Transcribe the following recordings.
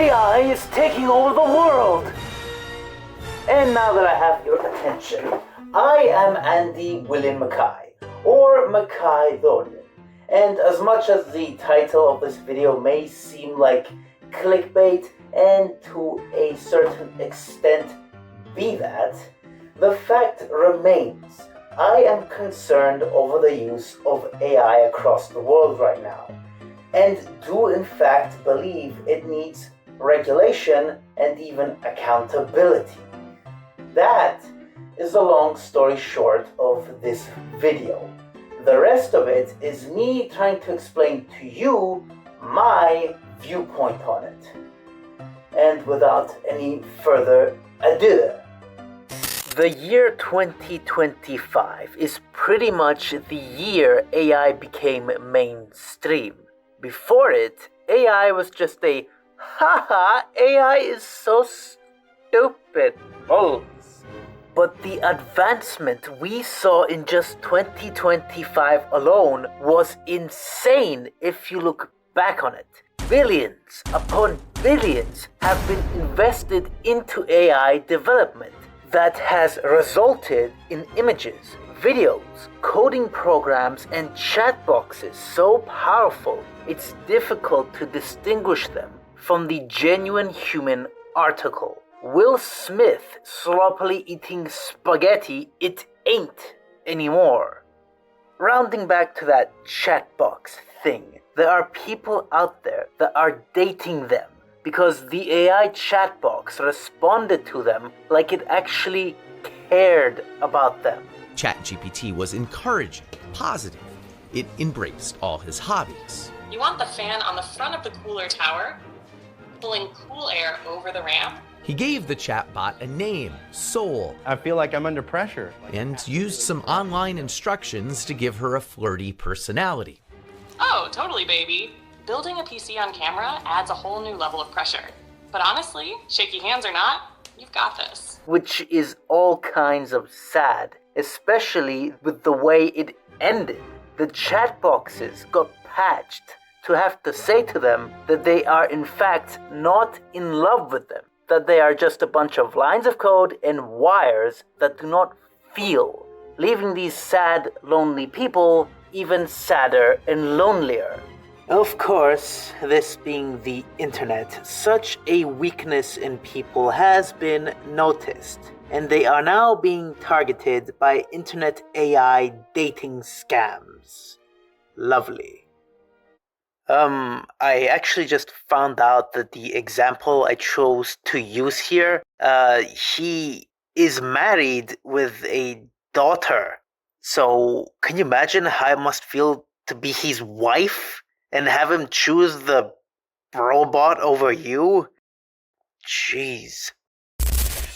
AI is taking over the world! And now that I have your attention, I am Andy William Mackai, or Mackai Lorien. And as much as the title of this video may seem like clickbait, and to a certain extent be that, the fact remains, I am concerned over the use of AI across the world right now, and do in fact believe it needs regulation and even accountability. That is the long story short of this video. The rest of it is me trying to explain to you my viewpoint on it. And without any further ado, the year 2025 is pretty much the year AI became mainstream. Before it, AI was just a haha, AI is so stupid balls. But the advancement we saw in just 2025 alone was insane if you look back on it. Billions upon billions have been invested into AI development that has resulted in images, videos, coding programs, and chat boxes so powerful it's difficult to distinguish them from the genuine human article. Will Smith sloppily eating spaghetti, it ain't anymore. Rounding back to that chat box thing, there are people out there that are dating them because the AI chat box responded to them like it actually cared about them. ChatGPT was encouraging, positive. It embraced all his hobbies. You want the fan on the front of the cooler tower, pulling cool air over the ramp? He gave the chatbot a name, Soul. I feel like I'm under pressure. And used some online instructions to give her a flirty personality. Oh, totally, baby. Building a PC on camera adds a whole new level of pressure. But honestly, shaky hands or not, you've got this. Which is all kinds of sad, especially with the way it ended. The chat boxes got patched to have to say to them that they are in fact not in love with them, that they are just a bunch of lines of code and wires that do not feel, leaving these sad, lonely people even sadder and lonelier. Of course, this being the internet, such a weakness in people has been noticed, and they are now being targeted by internet AI dating scams. Lovely. I actually just found out that the example I chose to use here, he is married with a daughter. So, can you imagine how it must feel to be his wife and have him choose the robot over you? Jeez.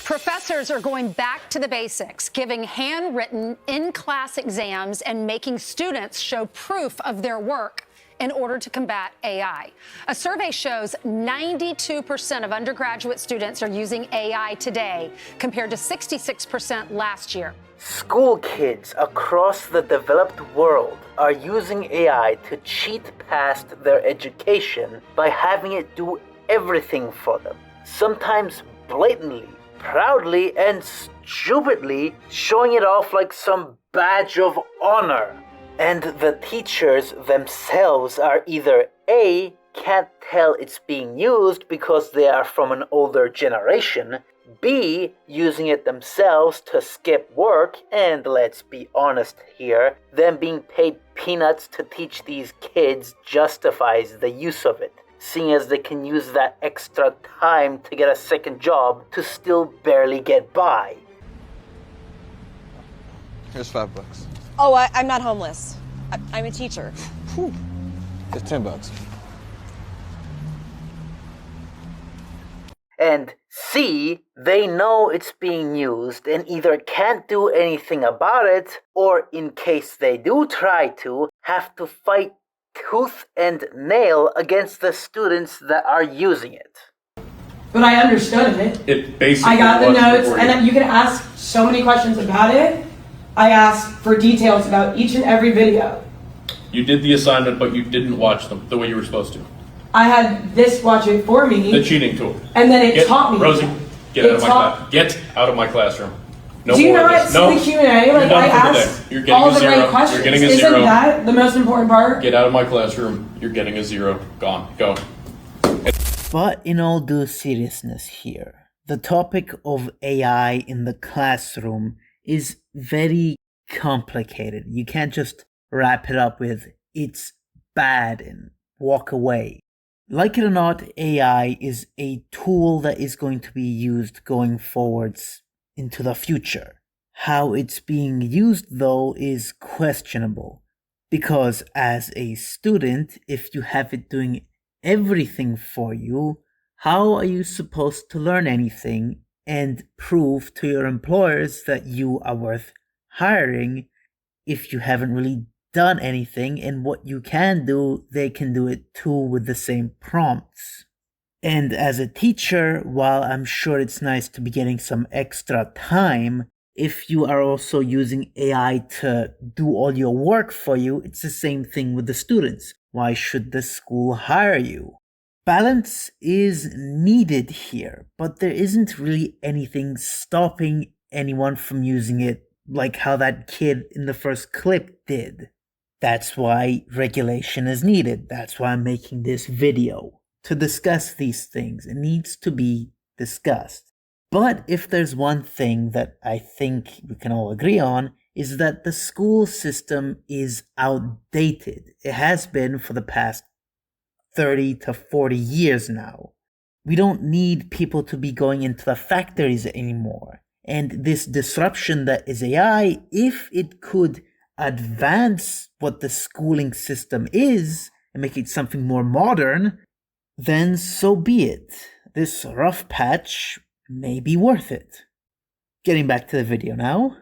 Professors are going back to the basics, giving handwritten in-class exams and making students show proof of their work in order to combat AI. A survey shows 92% of undergraduate students are using AI today, compared to 66% last year. School kids across the developed world are using AI to cheat past their education by having it do everything for them, sometimes blatantly, proudly, and stupidly showing it off like some badge of honor. And the teachers themselves are either A, can't tell it's being used because they are from an older generation, B, using it themselves to skip work, and let's be honest here, them being paid peanuts to teach these kids justifies the use of it, seeing as they can use that extra time to get a second job to still barely get by. Here's $5. Oh, I'm not homeless. I'm a teacher. It's $10. And C, they know it's being used and either can't do anything about it, or in case they do try to, have to fight tooth and nail against the students that are using it. But I understood it. It basically I got the was notes, before and then you can ask so many questions about it. I asked for details about each and every video. You did the assignment, but you didn't watch them the way you were supposed to. I had this watch it for me. The cheating tool. And then it taught me. Rosie, get out of my class. Get out of my classroom. No Do you more of not this. see No. the Q&A? Like, I asked all the right questions. You're getting a Isn't zero. that the most important part? Get out of my classroom. You're getting a zero. Gone. Go. But in all due seriousness here, the topic of AI in the classroom is very complicated. You can't just wrap it up with it's bad and walk away. Like it or not, AI is a tool that is going to be used going forwards into the future. How it's being used, though, is questionable. Because as a student, if you have it doing everything for you, how are you supposed to learn anything and prove to your employers that you are worth hiring if you haven't really done anything, and what you can do, they can do it too with the same prompts? And as a teacher, while I'm sure it's nice to be getting some extra time, if you are also using AI to do all your work for you, it's the same thing with the students. Why should the school hire you? Balance is needed here, but there isn't really anything stopping anyone from using it like how that kid in the first clip did. That's why regulation is needed. That's why I'm making this video. To discuss these things, it needs to be discussed. But if there's one thing that I think we can all agree on, is that the school system is outdated. It has been for the past 30 to 40 years now. We don't need people to be going into the factories anymore. And this disruption that is AI, if it could advance what the schooling system is and make it something more modern, then so be it. This rough patch may be worth it. Getting back to the video now.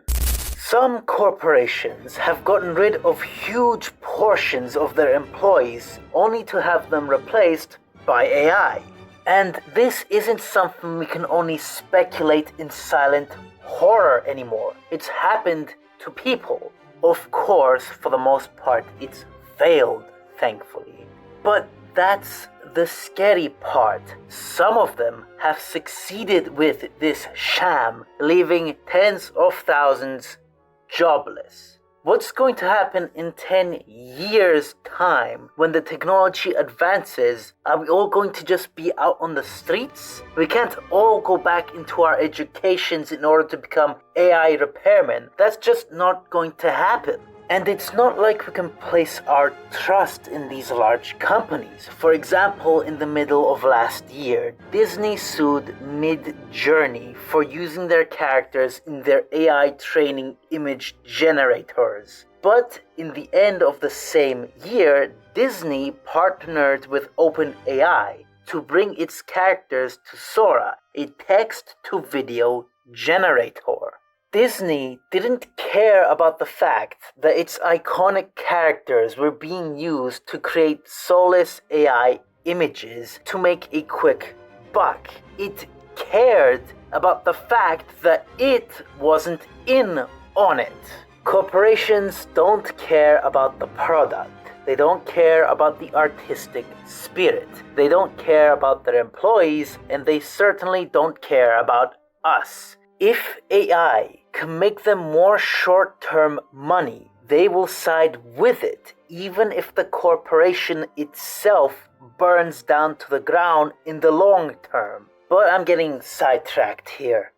Some corporations have gotten rid of huge portions of their employees only to have them replaced by AI. And this isn't something we can only speculate in silent horror anymore. It's happened to people. Of course, for the most part, it's failed, thankfully. But that's the scary part. Some of them have succeeded with this sham, leaving tens of thousands jobless. What's going to happen in 10 years' time when the technology advances? Are we all going to just be out on the streets? We can't all go back into our educations in order to become AI repairmen. That's just not going to happen. And it's not like we can place our trust in these large companies. For example, in the middle of last year, Disney sued Mid-Journey for using their characters in their AI training image generators. But in the end of the same year, Disney partnered with OpenAI to bring its characters to Sora, a text-to-video generator. Disney didn't care about the fact that its iconic characters were being used to create soulless AI images to make a quick buck. It cared about the fact that it wasn't in on it. Corporations don't care about the product. They don't care about the artistic spirit. They don't care about their employees, and they certainly don't care about us. If AI can make them more short-term money, they will side with it, even if the corporation itself burns down to the ground in the long term. But I'm getting sidetracked here.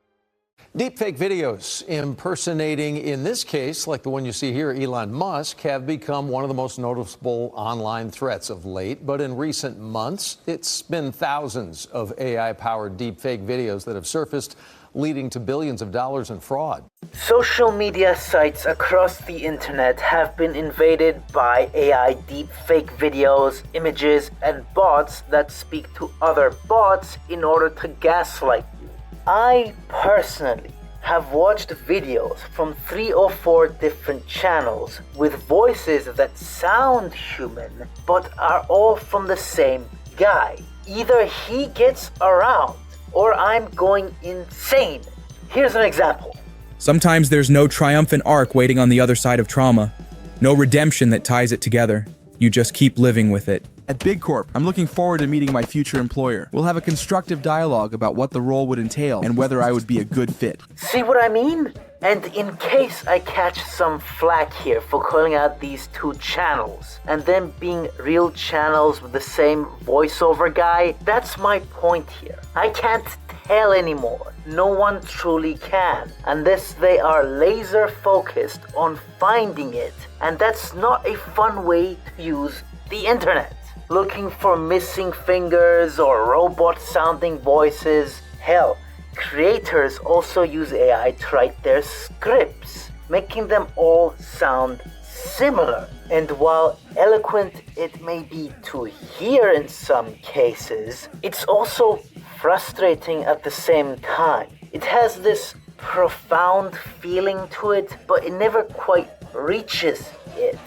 Deepfake videos impersonating, in this case, like the one you see here, Elon Musk, have become one of the most noticeable online threats of late. But in recent months, it's been thousands of AI-powered deepfake videos that have surfaced, leading to billions of dollars in fraud. Social media sites across the internet have been invaded by AI deepfake videos, images, and bots that speak to other bots in order to gaslight you. I personally have watched videos from 3 or 4 different channels with voices that sound human but are all from the same guy. Either he gets around or I'm going insane. Here's an example. Sometimes there's no triumphant arc waiting on the other side of trauma. No redemption that ties it together. You just keep living with it. At Big Corp, I'm looking forward to meeting my future employer. We'll have a constructive dialogue about what the role would entail and whether I would be a good fit. See what I mean? And in case I catch some flack here for calling out these two channels, and them being real channels with the same voiceover guy, that's my point here. I can't tell anymore. No one truly can, unless they are laser focused on finding it. And that's not a fun way to use the internet. Looking for missing fingers or robot-sounding voices. Hell, creators also use AI to write their scripts, making them all sound similar. And while eloquent it may be to hear in some cases, it's also frustrating at the same time. It has this profound feeling to it, but it never quite reaches it.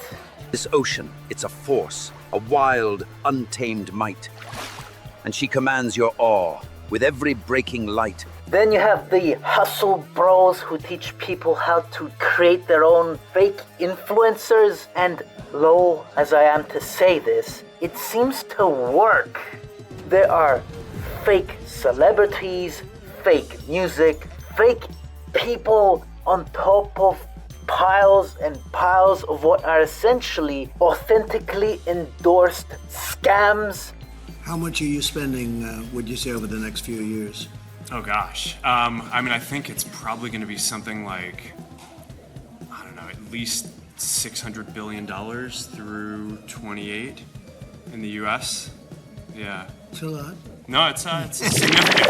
This ocean, it's a force, a wild, untamed might. And she commands your awe with every breaking light. Then you have the hustle bros who teach people how to create their own fake influencers, and low as I am to say this, it seems to work. There are fake celebrities, fake music, fake people on top of piles and piles of what are essentially authentically endorsed scams. How much are you spending, would you say, over the next few years? Oh gosh. I think it's probably going to be something like, I don't know, at least $600 billion through 28 in the US. Yeah. It's a lot. No, it's significant.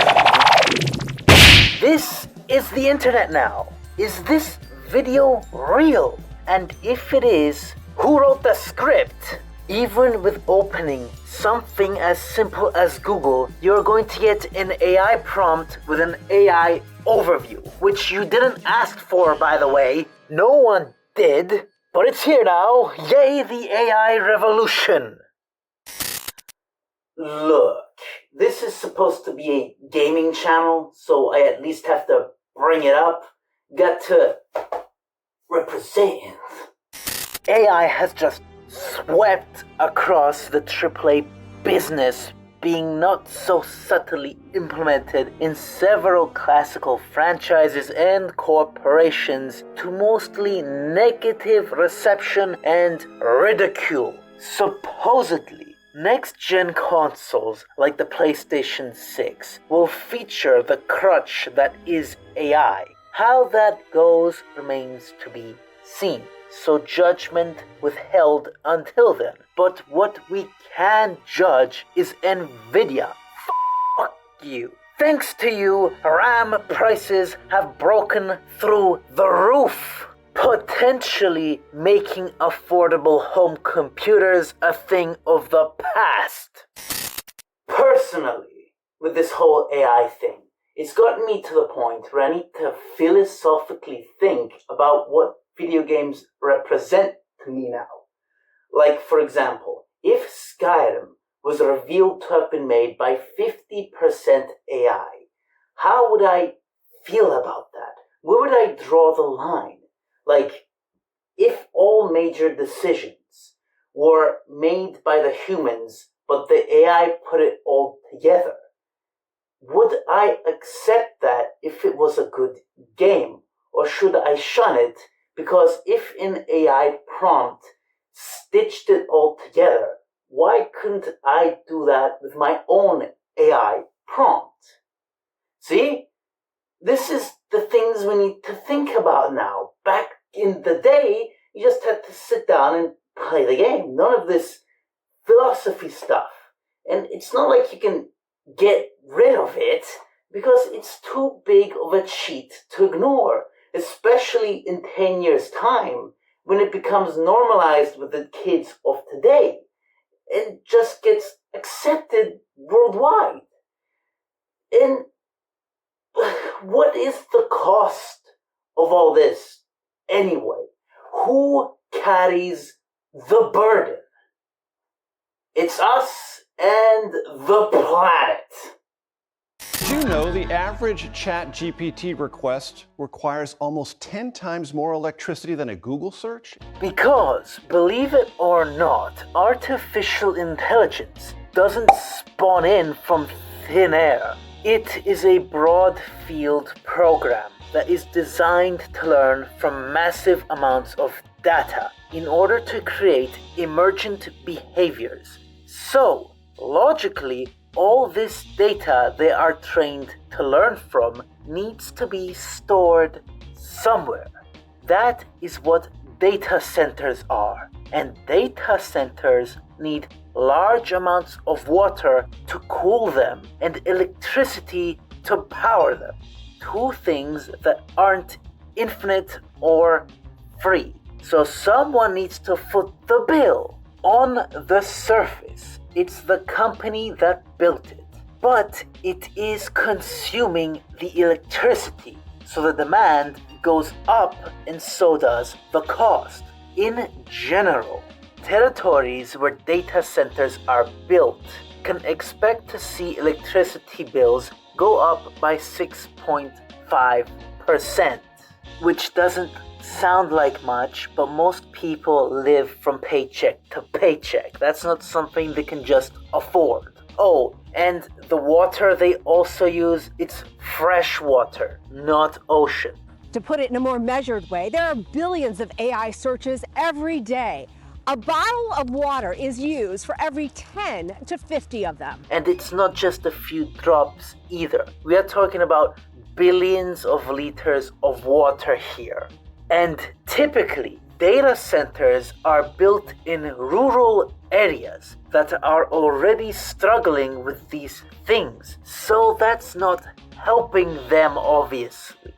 This is the internet now. Is this video real? And if it is, who wrote the script? Even with opening something as simple as Google, you're going to get an AI prompt with an AI overview, which you didn't ask for, by the way. No one did, but it's here now. Yay, the AI revolution. Look, this is supposed to be a gaming channel, so I at least have to bring it up. Got to represent. AI has just swept across the AAA business, being not so subtly implemented in several classical franchises and corporations to mostly negative reception and ridicule. Supposedly, next-gen consoles like the PlayStation 6 will feature the crutch that is AI. How that goes remains to be seen, so judgment withheld until then. But what we can judge is Nvidia. Fuck you. Thanks to you, RAM prices have broken through the roof, potentially making affordable home computers a thing of the past. Personally, with this whole AI thing, it's gotten me to the point where I need to philosophically think about what video games represent to me now. Like, for example, if Skyrim was revealed to have been made by 50% AI, how would I feel about that? Where would I draw the line? Like, if all major decisions were made by the humans, but the AI put it all together, would I accept that if it was a good game? Or should I shun it? Because if an AI prompt stitched it all together, why couldn't I do that with my own AI prompt? See? This is the things we need to think about now. Back in the day, you just had to sit down and play the game. None of this philosophy stuff. And it's not like you can get rid of it, because it's too big of a cheat to ignore, especially in 10 years' time, when it becomes normalized with the kids of today and just gets accepted worldwide. And what is the cost of all this anyway? Who carries the burden? It's us and the planet. you know the average ChatGPT request requires almost 10 times more electricity than a Google search? Because, believe it or not, artificial intelligence doesn't spawn in from thin air. It is a broad field program that is designed to learn from massive amounts of data in order to create emergent behaviors. So, logically, all this data they are trained to learn from needs to be stored somewhere. That is what data centers are. And data centers need large amounts of water to cool them and electricity to power them. Two things that aren't infinite or free. So someone needs to foot the bill. On the surface, it's the company that built it, but it is consuming the electricity, so the demand goes up and so does the cost. In general, territories where data centers are built can expect to see electricity bills go up by 6.5%, which doesn't sound like much, but most people live from paycheck to paycheck. That's not something they can just afford. Oh, and the water they also use, it's fresh water, not ocean. To put it in a more measured way, there are billions of AI searches every day. A bottle of water is used for every 10 to 50 of them. And it's not just a few drops either. We are talking about billions of liters of water here. And typically, data centers are built in rural areas that are already struggling with these things. So that's not helping them, obviously.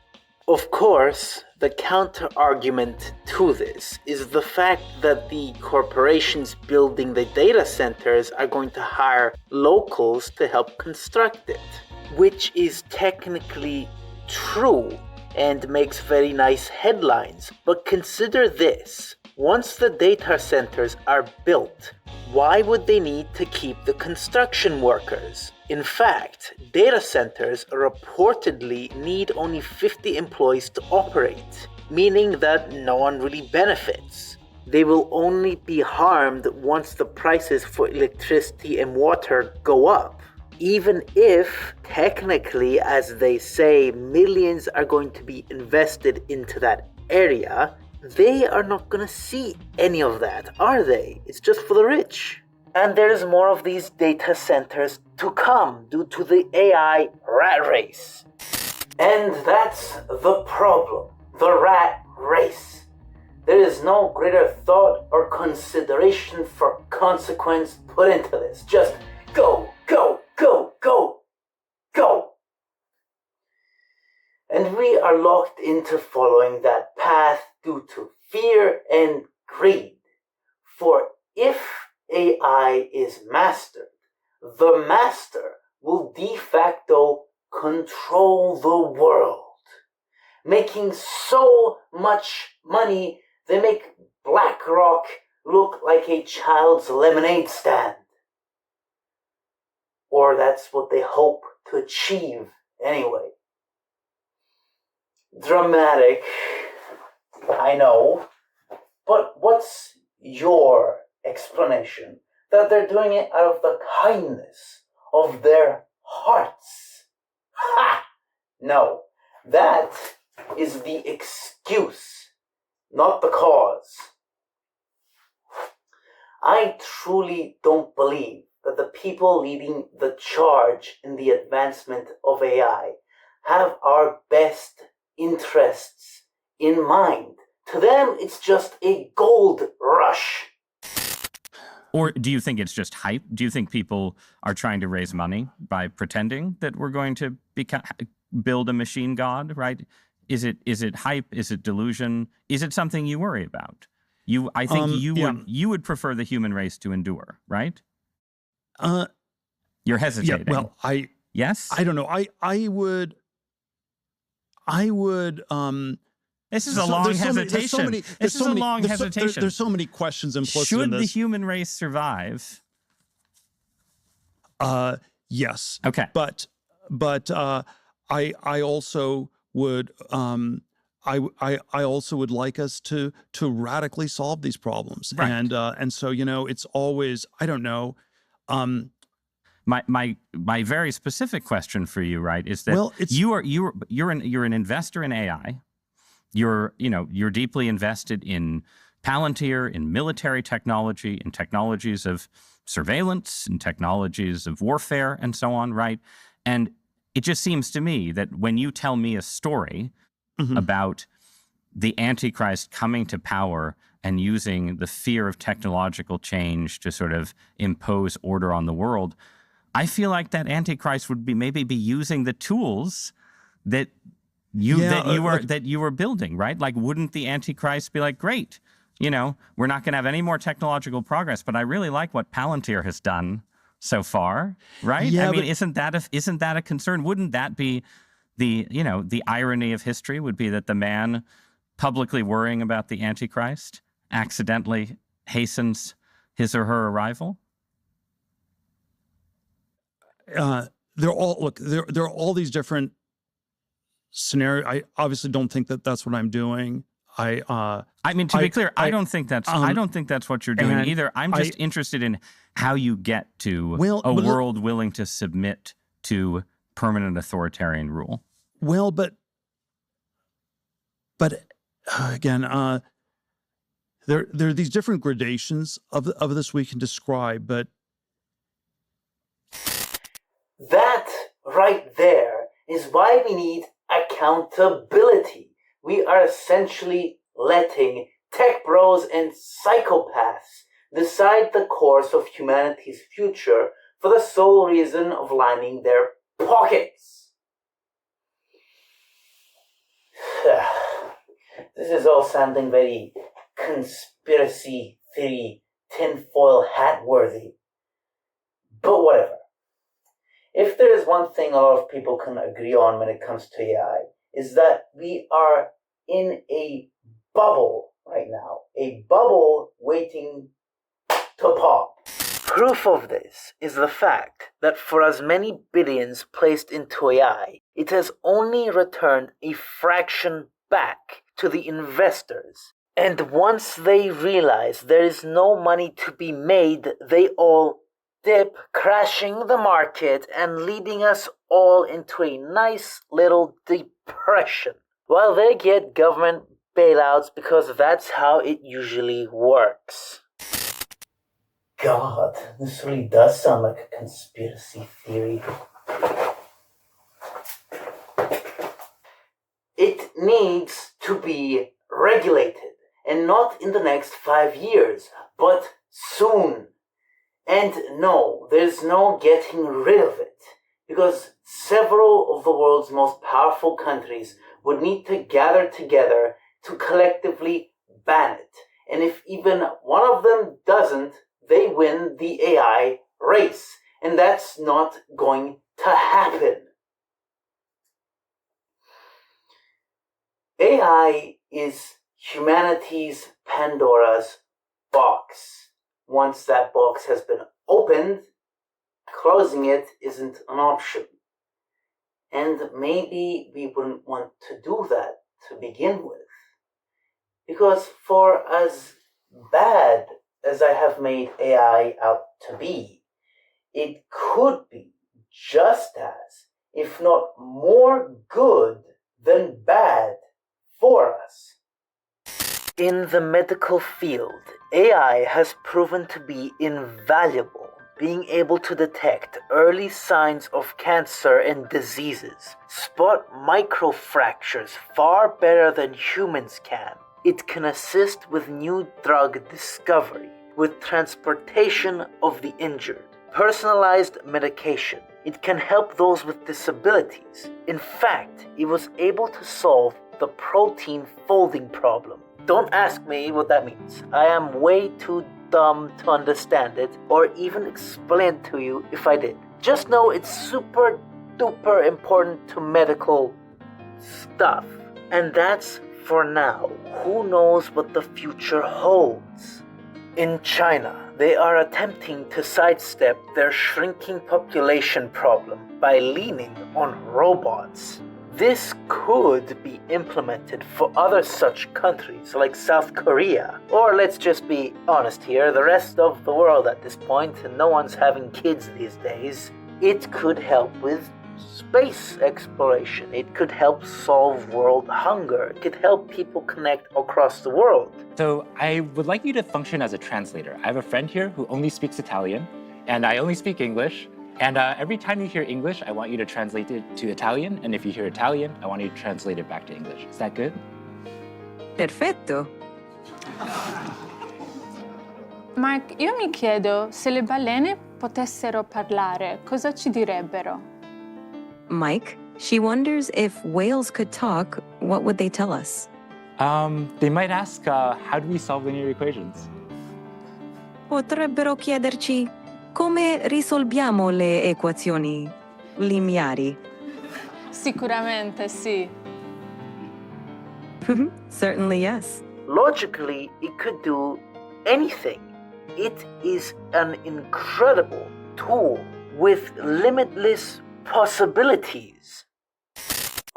Of course, the counter-argument to this is the fact that the corporations building the data centers are going to hire locals to help construct it, which is technically true and makes very nice headlines. But consider this. Once the data centers are built, why would they need to keep the construction workers? In fact, data centers reportedly need only 50 employees to operate, meaning that no one really benefits. They will only be harmed once the prices for electricity and water go up. Even if, technically, as they say, millions are going to be invested into that area, they are not going to see any of that, are they? It's just for the rich. And there's more of these data centers to come due to the AI rat race. And that's the problem, the rat race. There is no greater thought or consideration for consequence put into this. Just go, go, go, go, go. And we are locked into following that path due to fear and greed. For if AI is mastered, the master will de facto control the world, making so much money they make BlackRock look like a child's lemonade stand. Or that's what they hope to achieve anyway. Dramatic, I know, but what's your explanation that they're doing it out of the kindness of their hearts? Ha! No, that is the excuse, not the cause. I truly don't believe that the people leading the charge in the advancement of AI have our best interests in mind. To them, it's just a gold rush. Or do you think it's just hype? Do you think people are trying to raise money by pretending that we're going to build a machine god, right? Is it hype? Is it delusion? Is it something you worry about? I think you would prefer the human race to endure, right? You're hesitating. Yeah, well, yes? I don't know. I would This is a long hesitation. This is a long hesitation. There's so many questions implicit Should in this. the human race survive? Yes. Okay. But I also would I also would like us to radically solve these problems. Right. And so, it's always, I don't know. My very specific question for you, right, is that you're an investor in AI. You're deeply invested in Palantir, in military technology, in technologies of surveillance, in technologies of warfare, and so on, right? And it just seems to me that when you tell me a story about the Antichrist coming to power and using the fear of technological change to sort of impose order on the world, I feel like that Antichrist would maybe be using the tools that you were building, right? Like, wouldn't the Antichrist be like, great, we're not going to have any more technological progress, but I really like what Palantir has done so far, right? Yeah, I mean, isn't that a concern? Wouldn't that be the irony of history would be that the man publicly worrying about the Antichrist accidentally hastens his or her arrival? There are all these different scenarios. I obviously don't think that that's what I'm doing. I mean, to be clear, I don't think that's what you're doing either. I'm just interested in how you get to a world willing to submit to permanent authoritarian rule. Well, but again, there are these different gradations of this we can describe, but that right there is why we need accountability. We are essentially letting tech bros and psychopaths decide the course of humanity's future for the sole reason of lining their pockets. This is all sounding very conspiracy theory, tinfoil hat worthy. But whatever. If there is one thing a lot of people can agree on when it comes to AI, is that we are in a bubble right now. A bubble waiting to pop. Proof of this is the fact that for as many billions placed into AI, it has only returned a fraction back to the investors. And once they realize there is no money to be made, they all dip, crashing the market and leading us all into a nice little depression, while they get government bailouts because that's how it usually works. God, this really does sound like a conspiracy theory. It needs to be regulated, and not in the next 5 years, but soon. And no, there's no getting rid of it, because several of the world's most powerful countries would need to gather together to collectively ban it. And if even one of them doesn't, they win the AI race. And that's not going to happen. AI is humanity's Pandora's box. Once that box has been opened, closing it isn't an option. And maybe we wouldn't want to do that to begin with. Because for as bad as I have made AI out to be, it could be just as, if not more good than bad for us. In the medical field, AI has proven to be invaluable, being able to detect early signs of cancer and diseases, spot microfractures far better than humans can. It can assist with new drug discovery, with transportation of the injured, personalized medication. It can help those with disabilities. In fact, it was able to solve the protein folding problem. Don't ask me what that means. I am way too dumb to understand it or even explain it to you if I did. Just know it's super duper important to medical stuff. And that's for now. Who knows what the future holds? In China, they are attempting to sidestep their shrinking population problem by leaning on robots. This could be implemented for other such countries like South Korea. Or let's just be honest here, the rest of the world at this point, and no one's having kids these days. It could help with space exploration. It could help solve world hunger. It could help people connect across the world. So I would like you to function as a translator. I have a friend here who only speaks Italian, and I only speak English. And every time you hear English, I want you to translate it to Italian. And if you hear Italian, I want you to translate it back to English. Is that good? Perfetto. Mark, io mi chiedo se le balene potessero parlare, cosa ci direbbero? Mike, she wonders if whales could talk, what would they tell us? They might ask, how do we solve linear equations? Potrebbero chiederci come risolviamo le equazioni lineari. Sicuramente sì. Certainly yes. Logically, it could do anything. It is an incredible tool with limitless possibilities.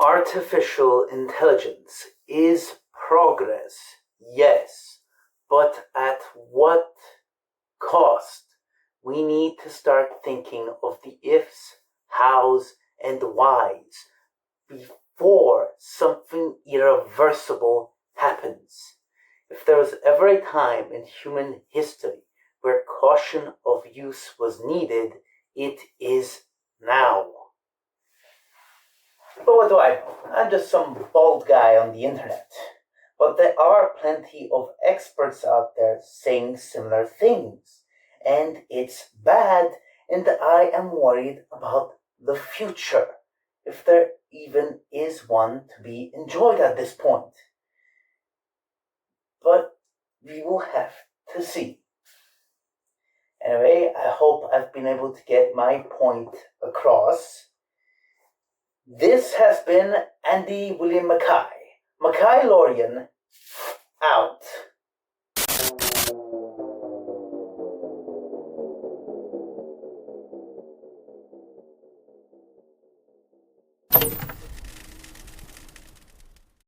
Artificial intelligence is progress, yes, but at what cost? We need to start thinking of the ifs, hows, and whys before something irreversible happens. If there was ever a time in human history where caution of use was needed, it is now. But what do I know? I'm just some bald guy on the internet. But there are plenty of experts out there saying similar things. And it's bad, and I am worried about the future, if there even is one to be enjoyed at this point. But we will have to see. Anyway, I hope I've been able to get my point across. This has been Andy William Mackai. Mackai Lorien, out.